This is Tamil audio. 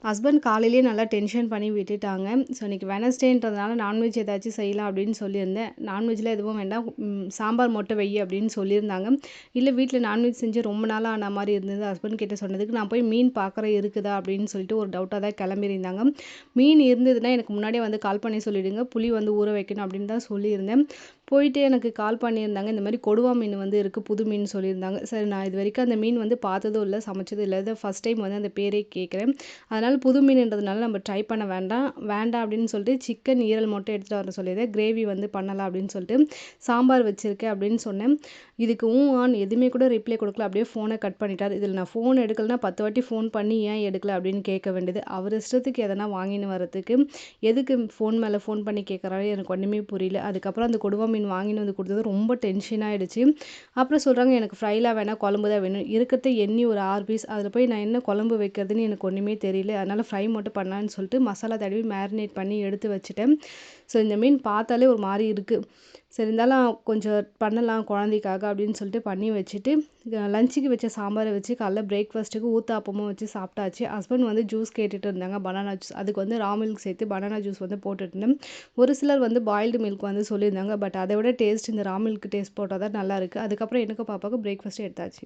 ஹஸ்பண்ட் காலையிலேயே நல்லா டென்ஷன் பண்ணி விட்டுட்டாங்க. ஸோ இன்னைக்கு வெட்னஸ்டேன்றதுனால நான்வெஜ் ஏதாச்சும் செய்யலாம் அப்படின்னு சொல்லியிருந்தேன். நான்வெஜ்ல எதுவும் வேண்டாம். சாம்பார் மட்டும் வை அப்படின்னு சொல்லியிருந்தாங்க. இல்ல வீட்ல நான்வெஜ் செஞ்சு ரொம்ப நாளா ஆன மாரி இருந்தது. ஹஸ்பண்ட் கிட்ட சொன்னதுக்கு, நான் போய் மீன் பார்க்குறேன் இருக்குதா அப்படின்னு சொல்லிட்டு ஒரு டவுட்டா தான் கிளம்பியிருந்தாங்க. மீன் இருந்ததுன்னா எனக்கு முன்னாடியே வந்து கால் பண்ணி சொல்லிடுங்க. புளி வந்து ஊற வைக்கணும் அப்படின்னு தான் சொல்லியிருந்தேன். போயிட்டு எனக்கு கால் பண்ணியிருந்தாங்க. இந்த மாரி கொடுவா மீன் வந்து இருக்கு. புது மீன் சொல்லியிருந்தாங்க. சரி நான் இதுவரைக்கும் அந்த மீன் வந்து பார்த்ததும் இல்ல, சமைச்சதும் இல்ல. இதான் ஃபர்ஸ்ட் டைம் வந்து அந்த பேரே கேட்குறேன். அதனால புது மீனுன்றதுனால நம்ம ட்ரை பண்ண வேண்டாம். வேண்டாம் அப்படின்னு சொல்லிட்டு சிக்கன் ஈரல் மட்டும் எடுத்துட்டு வர சொல்லியிருந்தேன். கிரேவி வந்து பண்ணலாம் அப்படின்னு சொல்லிட்டு சாம்பார் வச்சிருக்கேன் அப்படின்னு சொன்னேன். இதுக்கு ஆன்னு எதுவுமே கூட ரிப்ளை கொடுக்கல. அப்படியே ஃபோனை கட் பண்ணிட்டாரு. இதில் நான் ஃபோன் எடுக்கலனா 10 வாட்டி ஃபோன் பண்ணி ஏன் எடுக்கல அப்படின்னு கேட்க வேண்டியது. அவர் இஷ்டத்துக்கு எதனா வாங்கின்னு வரதுக்கு எதுக்கு ஃபோன் மேலே ஃபோன் பண்ணி கேட்குறாரு எனக்கு ஒன்றுமே புரியல. அதுக்கப்புறம் அந்த கொடுவா மீன் வாங்கின்னு வந்து கொடுத்தது ரொம்ப டென்ஷன் ஆயிடுச்சு. அப்புறம் சொல்கிறாங்க எனக்கு ஃப்ரைலாம் வேணாம், குழம்பு தான் வேணும். இருக்கிறது எண்ணி ஒரு 6 பீஸ். அதில் போய் நான் என்ன குழம்பு வைக்கிறதுன்னு எனக்கு ஒன்றுமே தெரியல. அதனால் ஃப்ரை மட்டும் பண்ணலான்னு சொல்லிட்டு மசாலா தடவி மேரினேட் பண்ணி எடுத்து வச்சுட்டேன். ஸோ இந்த மீன் பார்த்தாலே ஒரு மாதிரி இருக்குது. சரி இருந்தாலும் கொஞ்சம் பண்ணலாம் குழந்தைக்காக அப்படின்னு சொல்லிட்டு பண்ணி வச்சுட்டு லஞ்சுக்கு வச்ச சாம்பாரை வச்சு காலைல பிரேக்ஃபாஸ்ட்டுக்கு ஊத்தாப்பமும் வச்சு சாப்பிட்டாச்சு. ஹஸ்பண்ட் வந்து ஜூஸ் கேட்டுட்டு இருந்தாங்க, பனானா ஜூஸ். அதுக்கு வந்து ரா மில்க் சேர்த்து பனானா ஜூஸ் வந்து போட்டுட்டு இருந்தேன். ஒரு சிலர் வந்து பாயில்டு மில்க் வந்து சொல்லியிருந்தாங்க. பட் அதை விட டேஸ்ட் இந்த ரா மில்க் டேஸ்ட் போட்டால் தான் நல்லா இருக்குது. அதுக்கப்புறம் எனக்கு பாப்பாவுக்கு பிரேக்ஃபாஸ்ட்டு எடுத்தாச்சு.